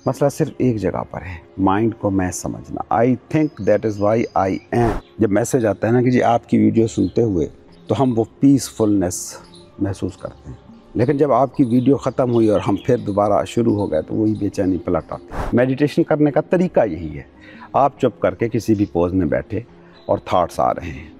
मसला सिर्फ एक जगह पर है, माइंड को मैं समझना। I think that is why I am. जब मैसेज आता है ना कि जी आपकी वीडियो सुनते हुए, तो हम वो पीसफुलनेस महसूस करते हैं। लेकिन जब आपकी वीडियो ख़त्म हुई और हम फिर दोबारा शुरू हो गए, तो वही बेचैनी पलट आती है। मेडिटेशन करने का तरीका यही है, आप चुप करके किसी भी पोज में बैठे और थॉट्स आ रहे हैं।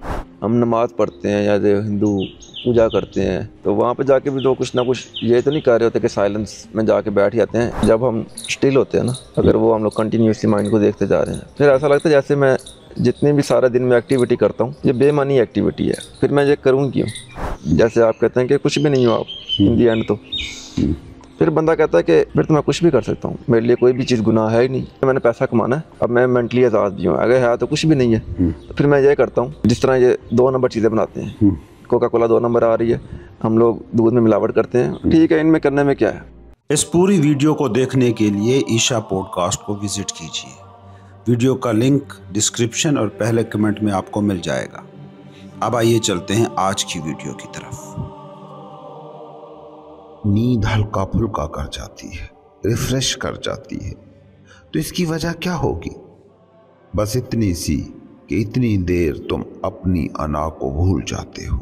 हम नमाज़ पढ़ते हैं या जो हिंदू पूजा करते हैं, तो वहाँ पे जाके भी लोग कुछ ना कुछ ये तो नहीं कर रहे होते कि साइलेंस में जाके बैठ जाते हैं। जब हम स्टिल होते हैं ना, अगर वो हम लोग कंटिन्यूसली माइंड को देखते जा रहे हैं, फिर ऐसा लगता है जैसे मैं जितनी भी सारा दिन में एक्टिविटी करता हूँ, ये बेमानी एक्टिविटी है, फिर मैं ये करूँ क्यों? जैसे आप कहते हैं कि कुछ भी नहीं हो आप इन दी एंड, तो फिर बंदा कहता है कि फिर तो मैं कुछ भी कर सकता हूँ, मेरे लिए कोई भी चीज़ गुनाह है ही नहीं, मैंने पैसा कमाना है, अब मैं मेंटली आज़ाद भी हूँ, अगर है तो कुछ भी नहीं है। तो फिर मैं ये करता हूँ, जिस तरह ये 2 नंबर चीज़ें बनाते हैं, कोका कोला 2 नंबर आ रही है, हम लोग दूध में मिलावट करते हैं, ठीक है, इनमें करने में क्या है। इस पूरी वीडियो को देखने के लिए ईशा पॉडकास्ट को विजिट कीजिए। वीडियो का लिंक डिस्क्रिप्शन और पहले कमेंट में आपको मिल जाएगा। अब आइए चलते हैं आज की वीडियो की तरफ। नींद हल्का फुल्का कर जाती है, रिफ्रेश कर जाती है, तो इसकी वजह क्या होगी? बस इतनी सी कि इतनी देर तुम अपनी अना को भूल जाते हो,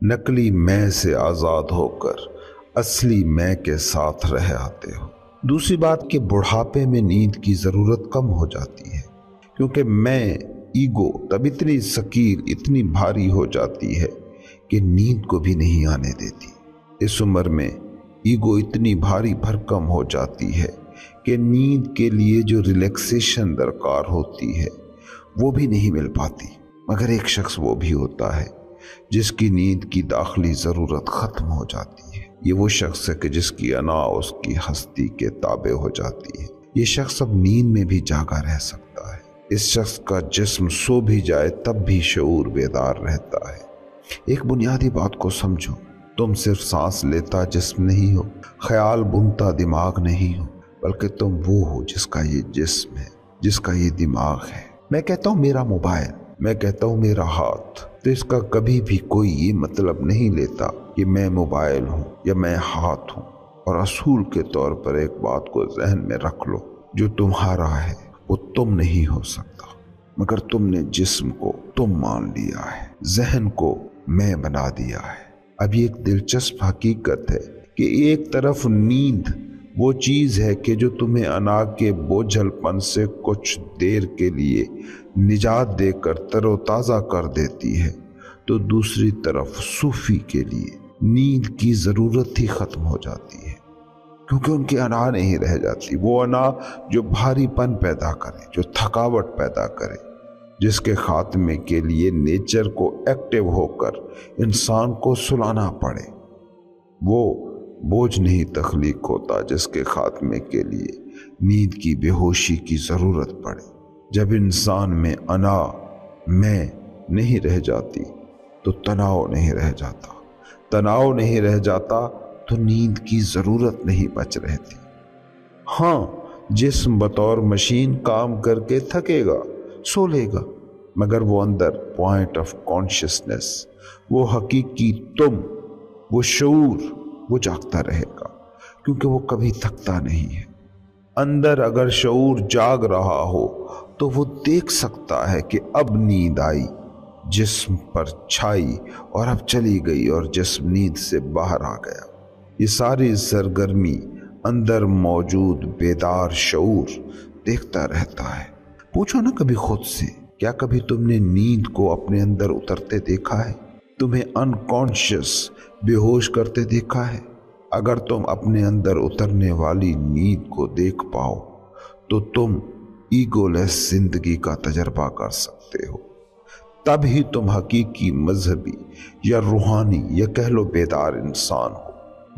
नकली मैं से आज़ाद होकर असली मैं के साथ रह आते हो। दूसरी बात कि बुढ़ापे में नींद की ज़रूरत कम हो जाती है, क्योंकि मैं ईगो तब इतनी सकील, इतनी भारी हो जाती है कि नींद को भी नहीं आने देती। इस उम्र में ईगो इतनी भारी भरकम हो जाती है कि नींद के लिए जो रिलैक्सेशन दरकार होती है वो भी नहीं मिल पाती। मगर एक शख्स वो भी होता है जिसकी नींद की दाखिली ज़रूरत ख़त्म हो जाती है। ये वो शख्स है कि जिसकी अना उसकी हस्ती के ताबे हो जाती है। ये शख्स अब नींद में भी जागा रह सकता है। इस शख्स का जिस्म सो भी जाए तब भी शऊर बेदार रहता है। एक बुनियादी बात को समझो, तुम सिर्फ सांस लेता जिस्म नहीं हो, ख्याल बुनता दिमाग नहीं हो, बल्कि तुम वो हो जिसका ये जिस्म है, जिसका ये दिमाग है। मैं कहता हूँ मेरा मोबाइल, मैं कहता हूँ मेरा हाथ, तो इसका कभी भी कोई ये मतलब नहीं लेता कि मैं मोबाइल हूँ या मैं हाथ हूँ। और असूल के तौर पर एक बात को जहन में रख लो, जो तुम्हारा है वो तुम नहीं हो सकता, मगर तुमने जिस्म को तुम मान लिया है, जहन को मैं बना दिया है। अब ये एक दिलचस्प हकीकत है कि एक तरफ नींद वो चीज़ है कि जो तुम्हें अना के बोझलपन से कुछ देर के लिए निजात देकर तरोताज़ा कर देती है, तो दूसरी तरफ सूफी के लिए नींद की ज़रूरत ही ख़त्म हो जाती है, क्योंकि उनकी अना नहीं रह जाती। वो अना जो भारीपन पैदा करे, जो थकावट पैदा करे, जिसके खात्मे के लिए नेचर को एक्टिव होकर इंसान को सुलाना पड़े, वो बोझ नहीं तख्लीक होता जिसके खात्मे के लिए नींद की बेहोशी की ज़रूरत पड़े। जब इंसान में अना मैं नहीं रह जाती तो तनाव नहीं रह जाता, तनाव नहीं रह जाता तो नींद की ज़रूरत नहीं बच रहती। हाँ, जिस्म बतौर मशीन काम करके थकेगा, सो लेगा, मगर वो अंदर पॉइंट ऑफ कॉन्शियसनेस, वो हकीकी तुम, वो शऊर, वो जागता रहेगा, क्योंकि वो कभी थकता नहीं है। अंदर अगर शऊर जाग रहा हो तो वो देख सकता है कि अब नींद आई, जिस्म पर छाई और अब चली गई और जिस्म नींद से बाहर आ गया। ये सारी सरगर्मी अंदर मौजूद बेदार शऊर देखता रहता है। पूछो ना कभी खुद से, क्या कभी तुमने नींद को अपने अंदर उतरते देखा है? तुम्हें अनकॉन्शियस बेहोश करते देखा है? अगर तुम अपने अंदर उतरने वाली नींद को देख पाओ तो तुम ईगोलेस जिंदगी का तजर्बा कर सकते हो। तब ही तुम हकीकी मजहबी या रूहानी या कह लो बेदार इंसान हो।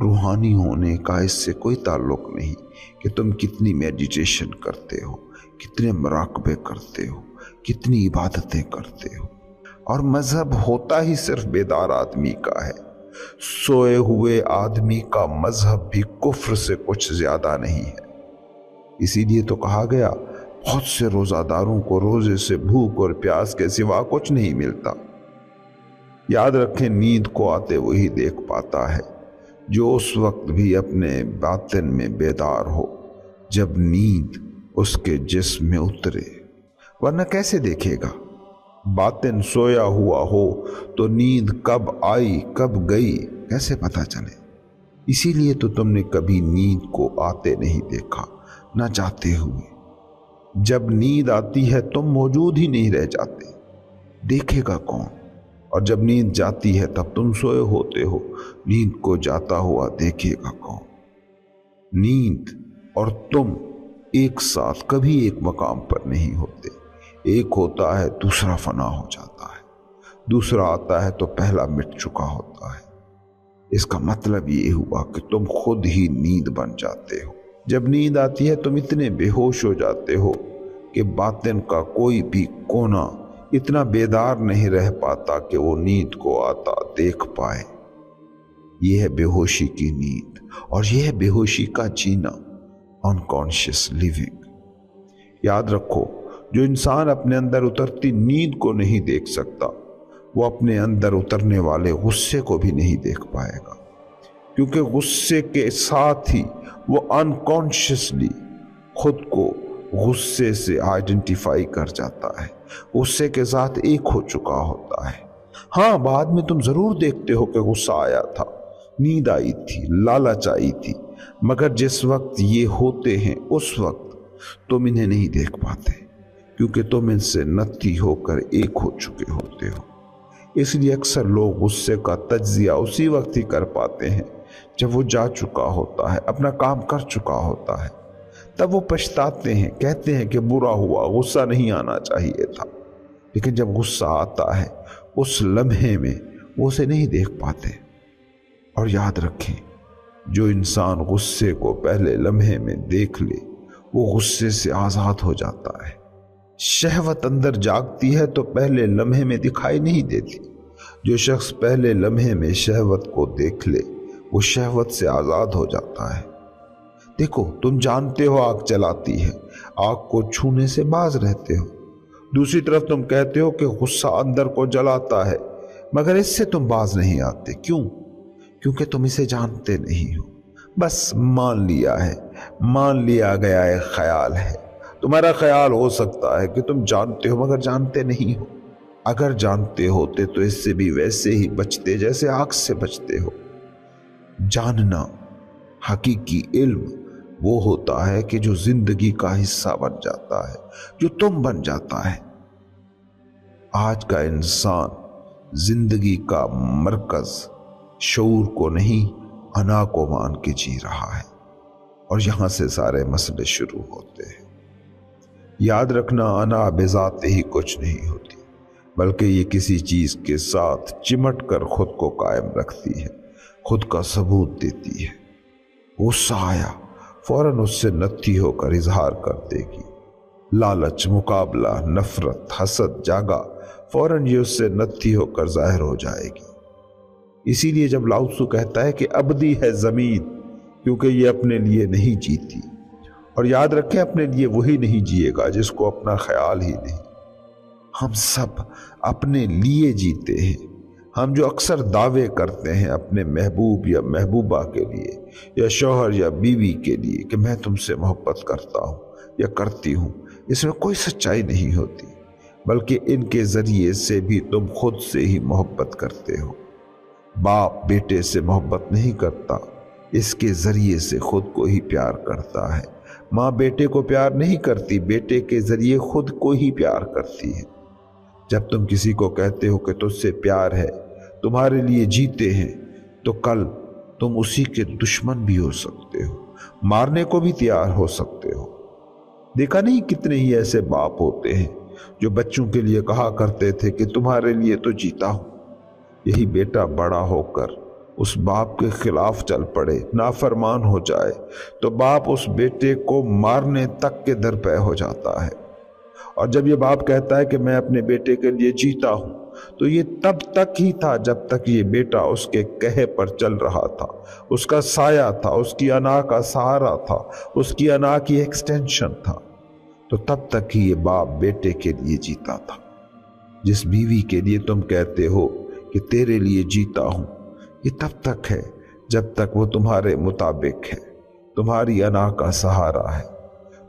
रूहानी होने का इससे कोई ताल्लुक नहीं कि तुम कितनी मेडिटेशन करते हो, कितने मुराकबे करते हो, कितनी इबादतें करते हो। और मजहब होता ही सिर्फ बेदार आदमी का है। सोए हुए आदमी का मजहब भी कुफ्र से कुछ ज्यादा नहीं है। इसीलिए तो कहा गया, बहुत से रोजादारों को रोजे से भूख और प्यास के सिवा कुछ नहीं मिलता। याद रखें, नींद को आते वही देख पाता है जो उस वक्त भी अपने बातिन में बेदार हो, जब नींद उसके जिस्म में उतरे, वरना कैसे देखेगा? बातिन सोया हुआ हो तो नींद कब आई कब गई कैसे पता चले? इसीलिए तो तुमने कभी नींद को आते नहीं देखा, ना जाते हुए। जब नींद आती है तुम मौजूद ही नहीं रह जाते, देखेगा कौन? और जब नींद जाती है तब तुम सोए होते हो, नींद को जाता हुआ देखेगा कौन? नींद और तुम एक साथ कभी एक मकाम पर नहीं होते। एक होता है दूसरा फना हो जाता है, दूसरा आता है तो पहला मिट चुका होता है। इसका मतलब ये हुआ कि तुम खुद ही नींद बन जाते हो। जब नींद आती है तुम इतने बेहोश हो जाते हो कि बातिन का कोई भी कोना इतना बेदार नहीं रह पाता कि वो नींद को आता देख पाए। यह है बेहोशी की नींद, और यह है बेहोशी का जीना, अनकॉन्शियस लिविंग। याद रखो, जो इंसान अपने अंदर उतरती नींद को नहीं देख सकता, वो अपने अंदर उतरने वाले गुस्से को भी नहीं देख पाएगा, क्योंकि गुस्से के साथ ही वो अनकॉन्शियसली खुद को गुस्से से आइडेंटिफाई कर जाता है, गुस्से के साथ एक हो चुका होता है। हाँ, बाद में तुम जरूर देखते हो कि गुस्सा आया था, नींद आई थी, लालच आई थी, मगर जिस वक्त ये होते हैं उस वक्त तुम इन्हें नहीं देख पाते, क्योंकि तुम इनसे नत्थी होकर एक हो चुके होते हो। इसलिए अक्सर लोग गुस्से का तज्जिया उसी वक्त ही कर पाते हैं जब वो जा चुका होता है, अपना काम कर चुका होता है। तब वो पछताते हैं, कहते हैं कि बुरा हुआ, गुस्सा नहीं आना चाहिए था। लेकिन जब गुस्सा आता है उस लम्हे में वो उसे नहीं देख पाते। और याद रखें, जो इंसान गुस्से को पहले लम्हे में देख ले वो गुस्से से आज़ाद हो जाता है। शहवत अंदर जागती है तो पहले लम्हे में दिखाई नहीं देती। जो शख्स पहले लम्हे में शहवत को देख ले वो शहवत से आज़ाद हो जाता है। देखो, तुम जानते हो आग जलाती है, आग को छूने से बाज रहते हो। दूसरी तरफ तुम कहते हो कि गुस्सा अंदर को जलाता है, मगर इससे तुम बाज नहीं आते। क्यों? क्योंकि तुम इसे जानते नहीं हो। बस मान लिया है, मान लिया गया एक ख्याल है। तुम्हारा ख्याल हो सकता है कि तुम जानते हो, मगर जानते नहीं हो। अगर जानते होते तो इससे भी वैसे ही बचते जैसे आग से बचते हो। जानना, हकीकी इल्म वो होता है कि जो जिंदगी का हिस्सा बन जाता है, जो तुम बन जाता है। आज का इंसान जिंदगी का मरकज शऊर को नहीं, अना को मान के जी रहा है, और यहां से सारे मसले शुरू होते हैं। याद रखना, अना बेजाते ही कुछ नहीं होती, बल्कि ये किसी चीज के साथ चिमट कर खुद को कायम रखती है, खुद का सबूत देती है। गुस्सा आया, फौरन उससे नत्थी होकर इजहार कर देगी। लालच, मुकाबला, नफरत, हसद जागा, फौरन ये उससे नत्थी होकर जाहिर हो जाएगी। इसीलिए जब लाओ त्सु कहता है कि अबदी है जमीन, क्योंकि ये अपने लिए नहीं जीती। और याद रखें, अपने लिए वही नहीं जिएगा जिसको अपना ख्याल ही नहीं। हम सब अपने लिए जीते हैं। हम जो अक्सर दावे करते हैं अपने महबूब या महबूबा के लिए, या शौहर या बीवी के लिए, कि मैं तुमसे मोहब्बत करता हूँ या करती हूँ, इसमें कोई सच्चाई नहीं होती, बल्कि इनके जरिए से भी तुम खुद से ही मोहब्बत करते हो। बाप बेटे से मोहब्बत नहीं करता, इसके जरिए से खुद को ही प्यार करता है। माँ बेटे को प्यार नहीं करती, बेटे के जरिए खुद को ही प्यार करती है। जब तुम किसी को कहते हो कि तुझसे प्यार है, तुम्हारे लिए जीते हैं, तो कल तुम उसी के दुश्मन भी हो सकते हो, मारने को भी तैयार हो सकते हो। देखा नहीं, कितने ही ऐसे बाप होते हैं जो बच्चों के लिए कहा करते थे कि तुम्हारे लिए तो जीता हूं। यही बेटा बड़ा होकर उस बाप के खिलाफ चल पड़े, नाफरमान हो जाए, तो बाप उस बेटे को मारने तक के दरपे हो जाता है। और जब ये बाप कहता है कि मैं अपने बेटे के लिए जीता हूं, तो ये तब तक ही था जब तक ये बेटा उसके कहे पर चल रहा था, उसका साया था, उसकी अना का सहारा था, उसकी अना की एक्सटेंशन था। तो तब तक ही ये बाप बेटे के लिए जीता था। जिस बीवी के लिए तुम कहते हो कि तेरे लिए जीता हूं, ये तब तक है जब तक वो तुम्हारे मुताबिक है, तुम्हारी अना का सहारा है।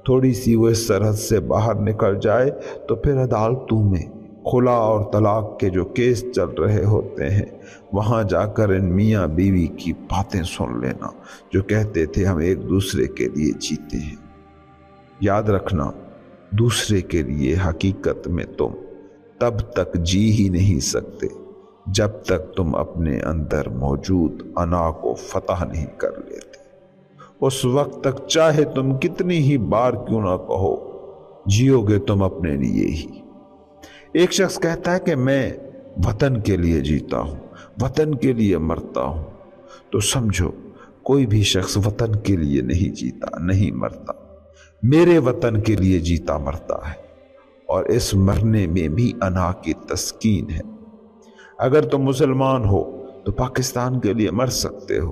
थोड़ी सी वो इस सरहद से बाहर निकल जाए तो फिर अदालतों में खुला और तलाक के जो केस चल रहे होते हैं, वहाँ जाकर इन मियाँ बीवी की बातें सुन लेना जो कहते थे हम एक दूसरे के लिए जीते हैं। याद रखना, दूसरे के लिए हकीकत में तुम तब तक जी ही नहीं सकते जब तक तुम अपने अंदर मौजूद अना को फतह नहीं कर लेते। उस वक्त तक चाहे तुम कितनी ही बार क्यों ना कहो, जियोगे तुम अपने लिए ही। एक शख्स कहता है कि मैं वतन के लिए जीता हूं, वतन के लिए मरता हूं, तो समझो कोई भी शख्स वतन के लिए नहीं जीता, नहीं मरता, मेरे वतन के लिए जीता मरता है। और इस मरने में भी अना की तस्कीन है। अगर तुम मुसलमान हो तो पाकिस्तान के लिए मर सकते हो,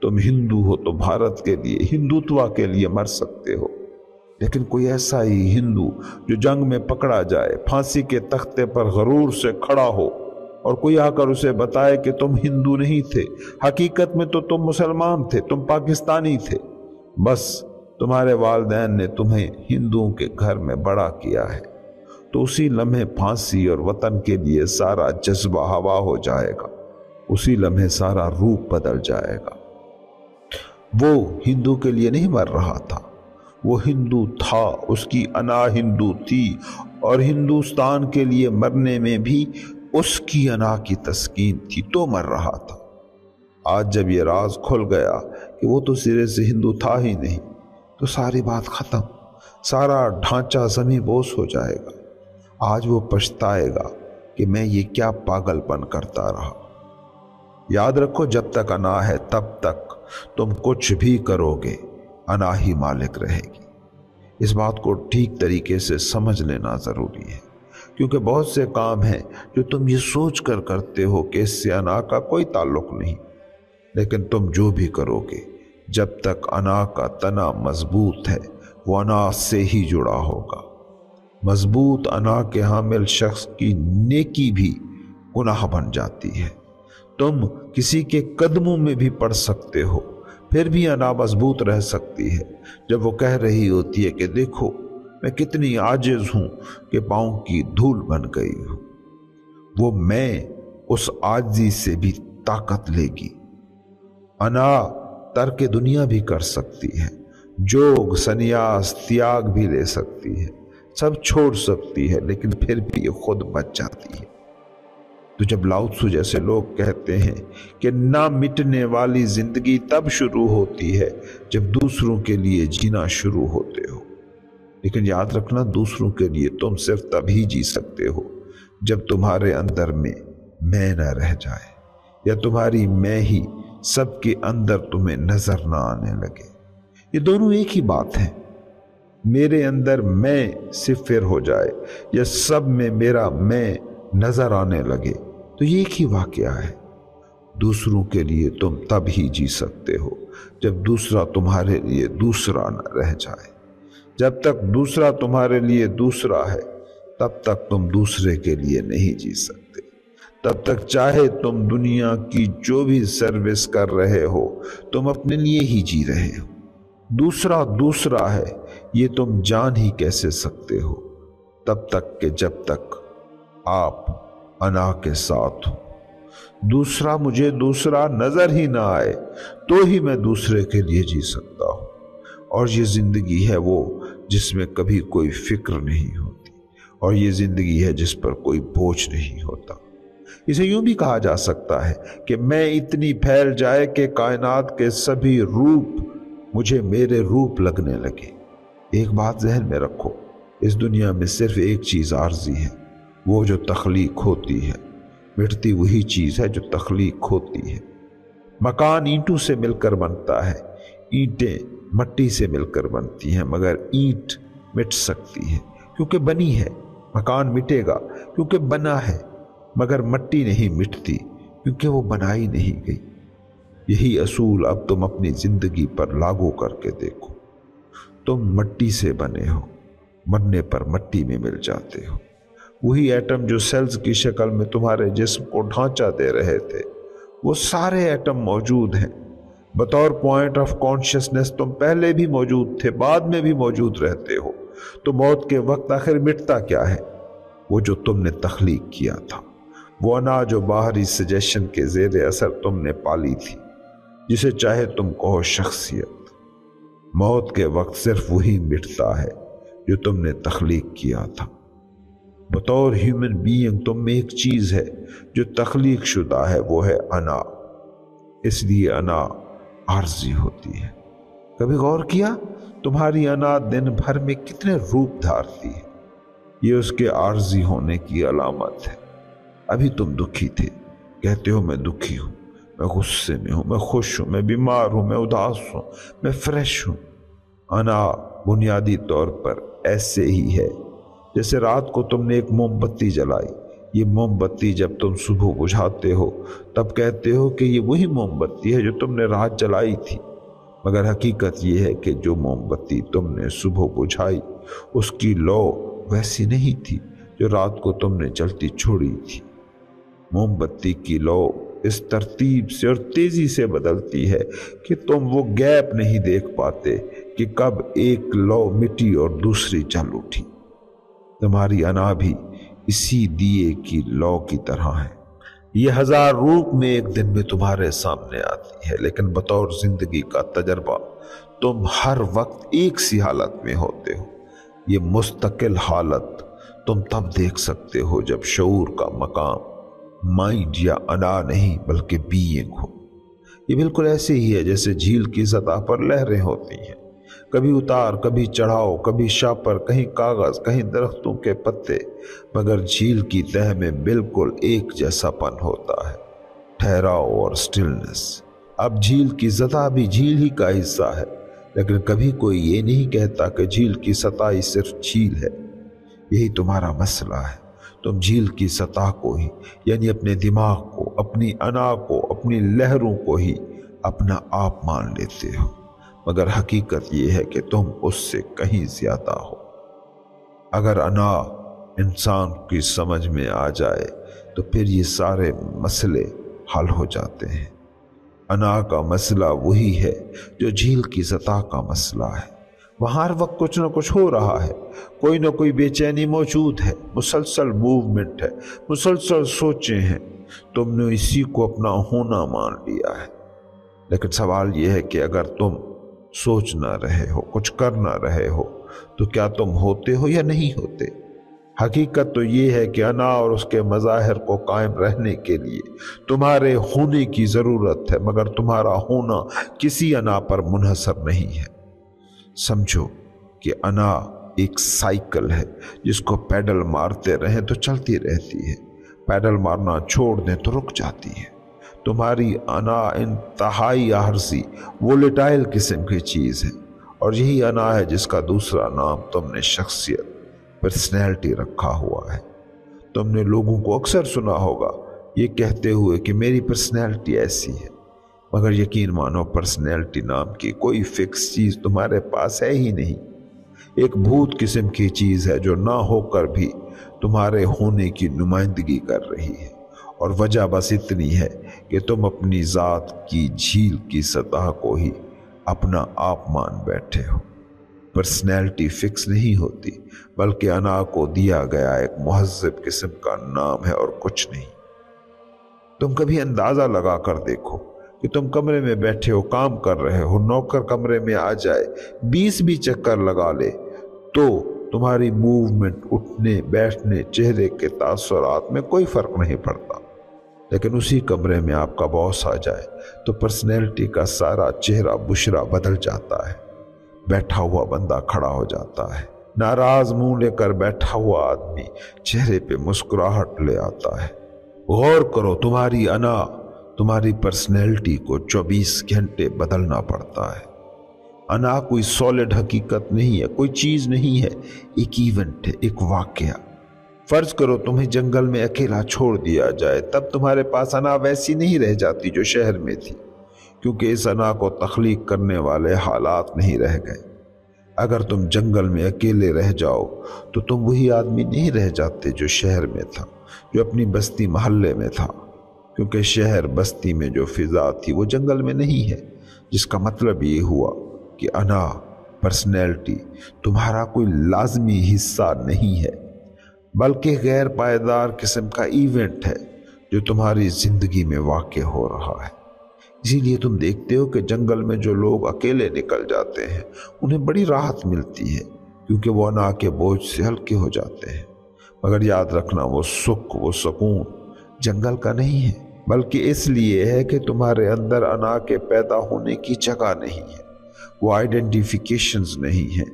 तुम हिंदू हो तो भारत के लिए, हिंदुत्व के लिए मर सकते हो। लेकिन कोई ऐसा ही हिंदू जो जंग में पकड़ा जाए, फांसी के तख्ते पर गरूर से खड़ा हो और कोई आकर उसे बताए कि तुम हिंदू नहीं थे, हकीकत में तो तुम मुसलमान थे, तुम पाकिस्तानी थे, बस तुम्हारे वालिदैन ने तुम्हें हिंदुओं के घर में बड़ा किया है, तो उसी लम्हे फांसी और वतन के लिए सारा जज्बा हवा हो जाएगा, उसी लम्हे सारा रूप बदल जाएगा। वो हिंदू के लिए नहीं मर रहा था, वो हिंदू था, उसकी अना हिंदू थी, और हिंदुस्तान के लिए मरने में भी उसकी अना की तस्कीन थी, तो मर रहा था। आज जब ये राज खुल गया कि वो तो सिरे से हिंदू था ही नहीं, तो सारी बात खत्म, सारा ढांचा ज़मीं बोस हो जाएगा। आज वो पछताएगा कि मैं ये क्या पागलपन करता रहा। याद रखो, जब तक अना है तब तक तुम कुछ भी करोगे, अना ही मालिक रहेगी। इस बात को ठीक तरीके से समझ लेना ज़रूरी है, क्योंकि बहुत से काम हैं जो तुम ये सोच कर करते हो कि इससे अना का कोई ताल्लुक नहीं, लेकिन तुम जो भी करोगे, जब तक अना का तना मजबूत है, वो अना से ही जुड़ा होगा। मजबूत अना के हामिल शख्स की नेकी भी गुनाह बन जाती है। तुम किसी के कदमों में भी पड़ सकते हो, फिर भी अना मजबूत रह सकती है जब वो कह रही होती है कि देखो मैं कितनी आजिज हूं कि पांव की धूल बन गई हूं। वो मैं उस आजिजी से भी ताकत लेगी। अना तर्क दुनिया भी कर सकती है, जोग सन्यास त्याग भी ले सकती है, सब छोड़ सकती है, लेकिन फिर भी ये खुद बच जाती है। तो जब लाओ त्सु जैसे लोग कहते हैं कि ना मिटने वाली जिंदगी तब शुरू होती है जब दूसरों के लिए जीना शुरू होते हो, लेकिन याद रखना, दूसरों के लिए तुम सिर्फ तभी जी सकते हो जब तुम्हारे अंदर में मैं न रह जाए, या तुम्हारी मैं ही सबके अंदर तुम्हें नजर ना आने लगे। ये दोनों एक ही बात है। मेरे अंदर मैं सिफिर हो जाए या सब में मेरा मैं नजर आने लगे, तो ये एक ही वाकया है। दूसरों के लिए तुम तब ही जी सकते हो जब दूसरा तुम्हारे लिए दूसरा न रह जाए। जब तक दूसरा तुम्हारे लिए दूसरा है, तब तक तुम दूसरे के लिए नहीं जी सकते। तब तक चाहे तुम दुनिया की जो भी सर्विस कर रहे हो, तुम अपने लिए ही जी रहे हो। दूसरा दूसरा है ये तुम जान ही कैसे सकते हो, तब तक कि जब तक आप अना के साथ हो। दूसरा मुझे दूसरा नजर ही ना आए तो ही मैं दूसरे के लिए जी सकता हूं। और ये जिंदगी है वो जिसमें कभी कोई फिक्र नहीं होती, और ये जिंदगी है जिस पर कोई बोझ नहीं होता। इसे यूं भी कहा जा सकता है कि मैं इतनी फैल जाए कि कायनात के सभी रूप मुझे मेरे रूप लगने लगे। एक बात जहन में रखो, इस दुनिया में सिर्फ एक चीज आर्जी है, वो जो तख्लीक होती है। मिटती वही चीज है जो तख्लीक होती है। मकान ईंटों से मिलकर बनता है, ईंटें मट्टी से मिलकर बनती हैं, मगर ईंट मिट सकती है क्योंकि बनी है। मकान मिटेगा क्योंकि बना है, मगर मट्टी नहीं मिटती क्योंकि वो बनाई नहीं गई। यही असूल अब तुम अपनी जिंदगी पर लागू करके देखो। तुम मट्टी से बने हो, मरने पर मट्टी में मिल जाते हो। वही एटम जो सेल्स की शक्ल में तुम्हारे जिस्म को ढांचा दे रहे थे, वो सारे एटम मौजूद हैं, बतौर पॉइंट ऑफ कॉन्शियसनेस तुम पहले भी मौजूद थे, बाद में भी मौजूद रहते हो। तो मौत के वक्त आखिर मिटता क्या है? वो जो तुमने तख्लीक किया था, वो अना जो बाहरी सजेशन के ज़ेरे असर तुमने पाली थी, जिसे चाहे तुम कहो शख्सियत। मौत के वक्त सिर्फ वही मिटता है जो तुमने तख्लीक किया था। बतौर ह्यूमन बीइंग तुम में एक चीज़ है जो तख्लीक शुदा है, वो है अना। इसलिए अना आर्जी होती है। कभी गौर किया तुम्हारी अना दिन भर में कितने रूप धारती है? ये उसके आर्जी होने की अलामत है। अभी तुम दुखी थे, कहते हो मैं दुखी हूं, मैं गुस्से में हूं, मैं खुश हूं, मैं बीमार हूं, मैं उदास हूं, मैं फ्रेश हूं। अना बुनियादी तौर पर ऐसे ही है जैसे रात को तुमने एक मोमबत्ती जलाई। ये मोमबत्ती जब तुम सुबह बुझाते हो तब कहते हो कि ये वही मोमबत्ती है जो तुमने रात जलाई थी, मगर हकीकत ये है कि जो मोमबत्ती तुमने सुबह बुझाई उसकी लौ वैसी नहीं थी जो रात को तुमने जलती छोड़ी थी। मोमबत्ती की लौ इस तरतीब से और तेजी से बदलती है कि तुम वो गैप नहीं देख पाते कि कब एक लौ मिटी और दूसरी जल उठी। तुम्हारी अना भी इसी दिए की लौ की तरह है। ये 1000 रूप में एक दिन में तुम्हारे सामने आती है, लेकिन बतौर जिंदगी का तजर्बा तुम हर वक्त एक सी हालत में होते हो। ये मुस्तकिल हालत तुम तब देख सकते हो जब शऊर का मकाम माइंड या अना नहीं बल्कि बीइंग हो। ये बिल्कुल ऐसे ही है जैसे झील की सतह पर लहरें होती हैं, कभी उतार, कभी चढ़ाव, कभी शापर, कहीं कागज, कहीं दरख्तों के पत्ते, मगर झील की तह में बिल्कुल एक जैसापन होता है, ठहराव और स्टिलनेस। अब झील की सतह भी झील ही का हिस्सा है, लेकिन कभी कोई ये नहीं कहता कि झील की सतह ही सिर्फ झील है। यही तुम्हारा मसला है। तुम झील की सतह को ही, यानी अपने दिमाग को, अपनी अना को, अपनी लहरों को ही अपना आप मान लेते हो, मगर हकीकत ये है कि तुम उससे कहीं ज्यादा हो। अगर अना इंसान की समझ में आ जाए तो फिर ये सारे मसले हल हो जाते हैं। अना का मसला वही है जो झील की सतह का मसला है। वहाँ हर वक्त कुछ न कुछ हो रहा है, कोई न कोई बेचैनी मौजूद है, मुसलसल मूवमेंट है, मुसलसल सोचें हैं। तुमने इसी को अपना होना मान लिया है। लेकिन सवाल यह है कि अगर तुम सोच ना रहे हो, कुछ कर ना रहे हो, तो क्या तुम होते हो या नहीं होते? हकीकत तो ये है कि अना और उसके मज़ाहिर को कायम रहने के लिए तुम्हारे होने की ज़रूरत है, मगर तुम्हारा होना किसी अना पर मुनहसर नहीं है। समझो कि अना एक साइकिल है जिसको पैडल मारते रहें तो चलती रहती है, पैडल मारना छोड़ दें तो रुक जाती है। तुम्हारी अना इंतहाई आर्जी वोलेटाइल किस्म की चीज़ है, और यही अना है जिसका दूसरा नाम तुमने शख्सियत, पर्सनैलिटी रखा हुआ है। तुमने लोगों को अक्सर सुना होगा ये कहते हुए कि मेरी पर्सनैलिटी ऐसी है, मगर यकीन मानो पर्सनैलिटी नाम की कोई फिक्स चीज़ तुम्हारे पास है ही नहीं। एक भूत किस्म की चीज़ है जो ना होकर भी तुम्हारे होने की नुमाइंदगी कर रही है, और वजह बस इतनी है कि तुम अपनी ज़ात की झील की सतह को ही अपना आप मान बैठे हो। पर्सनैलिटी फिक्स नहीं होती, बल्कि अना को दिया गया एक मुहज़्ज़ब किस्म का नाम है और कुछ नहीं। तुम कभी अंदाज़ा लगा कर देखो कि तुम कमरे में बैठे हो, काम कर रहे हो, नौकर कमरे में आ जाए, 20 भी चक्कर लगा ले, तो तुम्हारी मूवमेंट, उठने बैठने, चेहरे के तासुरात में कोई फ़र्क नहीं पड़ता। लेकिन उसी कमरे में आपका बॉस आ जाए तो पर्सनैलिटी का सारा चेहरा बुशरा बदल जाता है। बैठा हुआ बंदा खड़ा हो जाता है, नाराज मुंह लेकर बैठा हुआ आदमी चेहरे पे मुस्कुराहट ले आता है। गौर करो, तुम्हारी अना, तुम्हारी पर्सनैलिटी को 24 घंटे बदलना पड़ता है। अना कोई सॉलिड हकीकत नहीं है, कोई चीज़ नहीं है, एक इवेंट है, एक वाकया। फर्ज करो तुम्हें जंगल में अकेला छोड़ दिया जाए, तब तुम्हारे पास अना वैसी नहीं रह जाती जो शहर में थी, क्योंकि इस अना को तख्लीक करने वाले हालात नहीं रह गए। अगर तुम जंगल में अकेले रह जाओ तो तुम वही आदमी नहीं रह जाते जो शहर में था, जो अपनी बस्ती महल्ले में था, क्योंकि शहर बस्ती में जो फिजा थी वो जंगल में नहीं है। जिस का मतलब ये हुआ कि अना पर्सनैलिटी तुम्हारा कोई लाजमी हिस्सा नहीं है, बल्कि गैर पायदार किस्म का इवेंट है जो तुम्हारी जिंदगी में वाक़ हो रहा है। इसीलिए तुम देखते हो कि जंगल में जो लोग अकेले निकल जाते हैं उन्हें बड़ी राहत मिलती है, क्योंकि वो अना के बोझ से हल्के हो जाते हैं। मगर याद रखना, वो सुख, वो सुकून जंगल का नहीं है, बल्कि इसलिए है कि तुम्हारे अंदर अना के पैदा होने की जगह नहीं है, वो आइडेंटिफिकेशंस नहीं है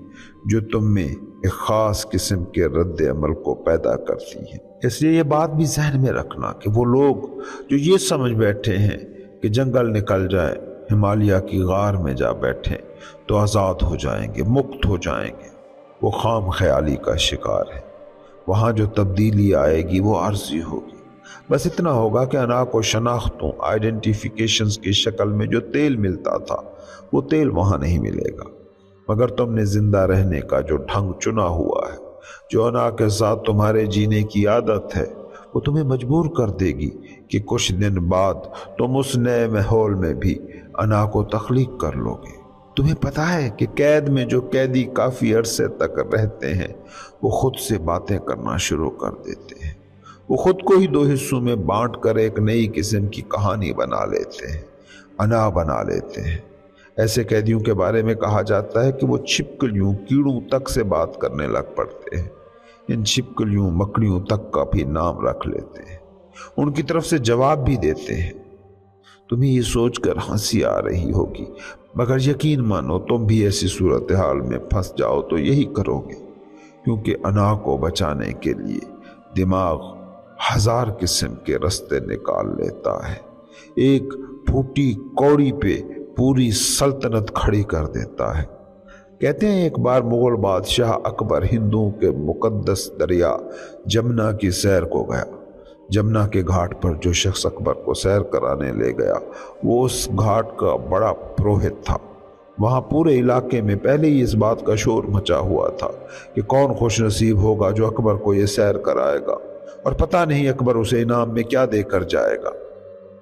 जो तुम में एक ख़ास किस्म के रद्द अमल को पैदा करती हैं। इसलिए ये बात भी जहन में रखना कि वो लोग जो ये समझ बैठे हैं कि जंगल निकल जाए, हिमालय की गार में जा बैठे तो आज़ाद हो जाएंगे, मुक्त हो जाएंगे, वो खाम ख्याली का शिकार है। वहाँ जो तब्दीली आएगी वो आर्जी होगी। बस इतना होगा कि अना को शनाख्तों, आइडेंटिफिकेशंस की शक्ल में जो तेल मिलता था वो तेल वहाँ नहीं मिलेगा। मगर तुमने जिंदा रहने का जो ढंग चुना हुआ है, जो अना के साथ तुम्हारे जीने की आदत है, वो तुम्हें मजबूर कर देगी कि कुछ दिन बाद तुम उस नए माहौल में भी अना को तख्लीक कर लोगे। तुम्हें पता है कि कैद में जो कैदी काफ़ी अरसे तक रहते हैं वो खुद से बातें करना शुरू कर देते हैं। वो खुद को ही दो हिस्सों में बांट कर एक नई किस्म की कहानी बना लेते हैं, अना बना लेते हैं। ऐसे कैदियों के बारे में कहा जाता है कि वो छिपकलियों, कीड़ों तक से बात करने लग पड़ते हैं। इन छिपकलियों, मकड़ियों तक का भी नाम रख लेते हैं, उनकी तरफ से जवाब भी देते हैं। तुम्हें ये सोचकर हंसी आ रही होगी, मगर यकीन मानो तुम भी ऐसी सूरत हाल में फंस जाओ तो यही करोगे, क्योंकि अना को बचाने के लिए दिमाग हजार किस्म के रास्ते निकाल लेता है। एक फूटी कौड़ी पे पूरी सल्तनत खड़ी कर देता है। कहते हैं एक बार मुगल बादशाह अकबर हिंदुओं के मुकद्दस दरिया जमुना की सैर को गया। जमुना के घाट पर जो शख्स अकबर को सैर कराने ले गया वो उस घाट का बड़ा पुरोहित था। वहाँ पूरे इलाके में पहले ही इस बात का शोर मचा हुआ था कि कौन खुश नसीब होगा जो अकबर को ये सैर कराएगा, और पता नहीं अकबर उसे इनाम में क्या देकर जाएगा।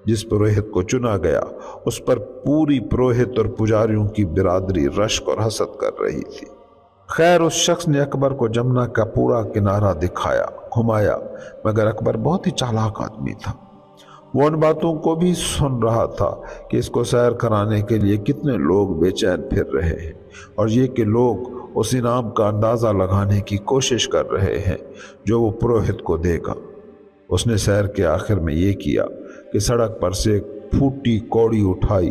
जिस पुरोहित को चुना गया उस पर पूरी पुरोहित और पुजारियों की बिरादरी रश्क और हसद कर रही थी। खैर, उस शख्स ने अकबर को जमुना का पूरा किनारा दिखाया, घुमाया, मगर अकबर बहुत ही चालाक आदमी था। वो उन बातों को भी सुन रहा था कि इसको सैर कराने के लिए कितने लोग बेचैन फिर रहे हैं, और ये कि लोग उस इनाम का अंदाज़ा लगाने की कोशिश कर रहे हैं जो वो पुरोहित को देगा। उसने सैर के आखिर में ये किया कि सड़क पर से एक फूटी कौड़ी उठाई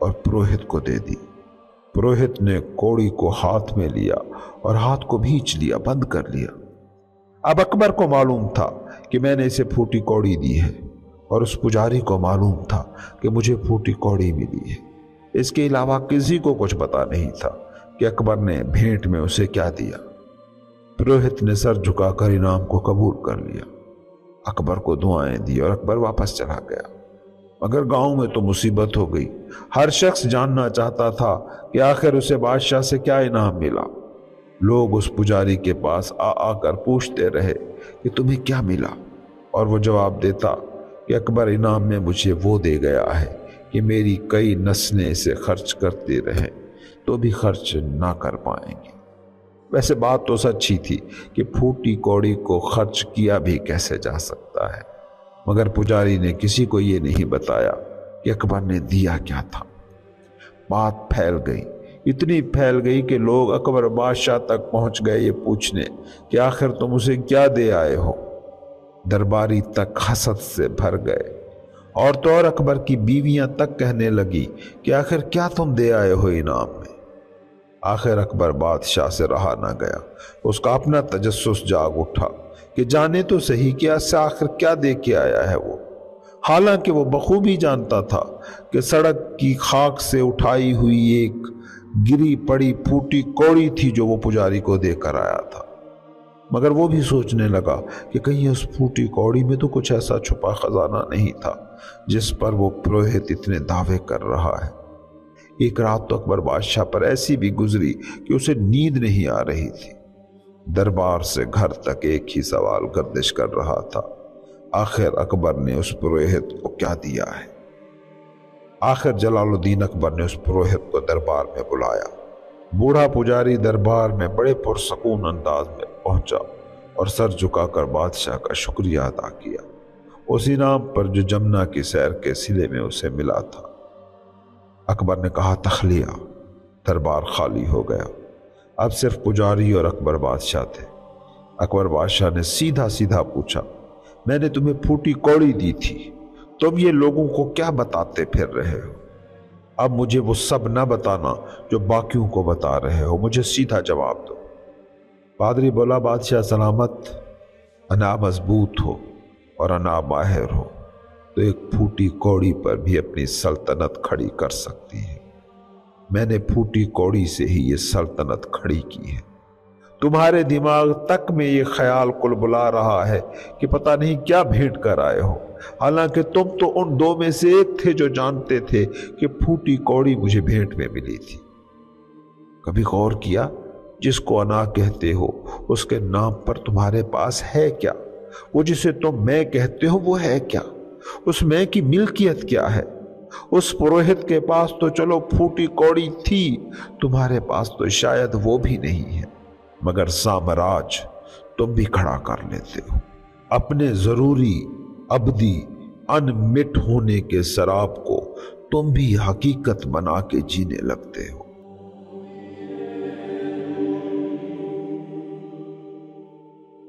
और पुरोहित को दे दी। पुरोहित ने कौड़ी को हाथ में लिया और हाथ को भींच लिया, बंद कर लिया। अब अकबर को मालूम था कि मैंने इसे फूटी कौड़ी दी है, और उस पुजारी को मालूम था कि मुझे फूटी कौड़ी मिली है। इसके अलावा किसी को कुछ पता नहीं था कि अकबर ने भेंट में उसे क्या दिया। पुरोहित ने सर झुकाकर इनाम को कबूल कर लिया, अकबर को दुआएं दी और अकबर वापस चला गया। मगर गांव में तो मुसीबत हो गई। हर शख्स जानना चाहता था कि आखिर उसे बादशाह से क्या इनाम मिला। लोग उस पुजारी के पास आकर पूछते रहे कि तुम्हें क्या मिला, और वो जवाब देता कि अकबर इनाम में मुझे वो दे गया है कि मेरी कई नस्लें इसे खर्च करती रहें तो भी खर्च ना कर पाएंगे। वैसे बात तो सच ही थी कि फूटी कौड़ी को खर्च किया भी कैसे जा सकता है, मगर पुजारी ने किसी को ये नहीं बताया कि अकबर ने दिया क्या था। बात फैल गई, इतनी फैल गई कि लोग अकबर बादशाह तक पहुंच गए ये पूछने कि आखिर तुम उसे क्या दे आए हो। दरबारी तक हसद से भर गए, और तो और अकबर की बीवियां तक कहने लगी कि आखिर क्या तुम दे आए हो इनाम में। आखिर अकबर बादशाह से रहा ना गया, उसका अपना तजस्सुस जाग उठा कि जाने तो सही कि आखिर क्या दे के आया है वो। हालांकि वो बखूबी जानता था कि सड़क की खाक से उठाई हुई एक गिरी पड़ी फूटी कौड़ी थी जो वो पुजारी को देकर आया था। मगर वो भी सोचने लगा कि कहीं उस फूटी कौड़ी में तो कुछ ऐसा छुपा खजाना नहीं था जिस पर वो पुरोहित इतने दावे कर रहा है। एक रात तो अकबर बादशाह पर ऐसी भी गुजरी कि उसे नींद नहीं आ रही थी। दरबार से घर तक एक ही सवाल गर्दिश कर रहा था, आखिर अकबर ने उस पुरोहित को क्या दिया है। आखिर जलालुद्दीन अकबर ने उस पुरोहित को दरबार में बुलाया। बूढ़ा पुजारी दरबार में बड़े पुरसकून अंदाज में पहुंचा और सर झुकाकर बादशाह का शुक्रिया अदा किया, उस इनाम पर जो जमुना की सैर के सिले में उसे मिला था। अकबर ने कहा, तखलिया। दरबार खाली हो गया। अब सिर्फ पुजारी और अकबर बादशाह थे। अकबर बादशाह ने सीधा सीधा पूछा, मैंने तुम्हें फूटी कौड़ी दी थी, तुम ये लोगों को क्या बताते फिर रहे हो? अब मुझे वो सब न बताना जो बाकियों को बता रहे हो, मुझे सीधा जवाब दो। पादरी बोला, बादशाह सलामत, अना मजबूत हो और अना माहिर हो तो एक फूटी कौड़ी पर भी अपनी सल्तनत खड़ी कर सकती है। मैंने फूटी कौड़ी से ही ये सल्तनत खड़ी की है। तुम्हारे दिमाग तक में ये ख्याल कुलबुला रहा है कि पता नहीं क्या भेंट कर आए हो, हालांकि तुम तो उन दो में से एक थे जो जानते थे कि फूटी कौड़ी मुझे भेंट में मिली थी। कभी गौर किया, जिसको अना कहते हो उसके नाम पर तुम्हारे पास है क्या? वो जिसे तुम मैं कहते हो वो है क्या? उस मैं की मिल्कियत क्या है? उस पुरोहित के पास तो चलो फूटी कौड़ी थी, तुम्हारे पास तो शायद वो भी नहीं है, मगर साम्राज्य तुम भी खड़ा कर लेते हो। अपने जरूरी अबदी अनमिट होने के शराब को तुम भी हकीकत बना के जीने लगते हो।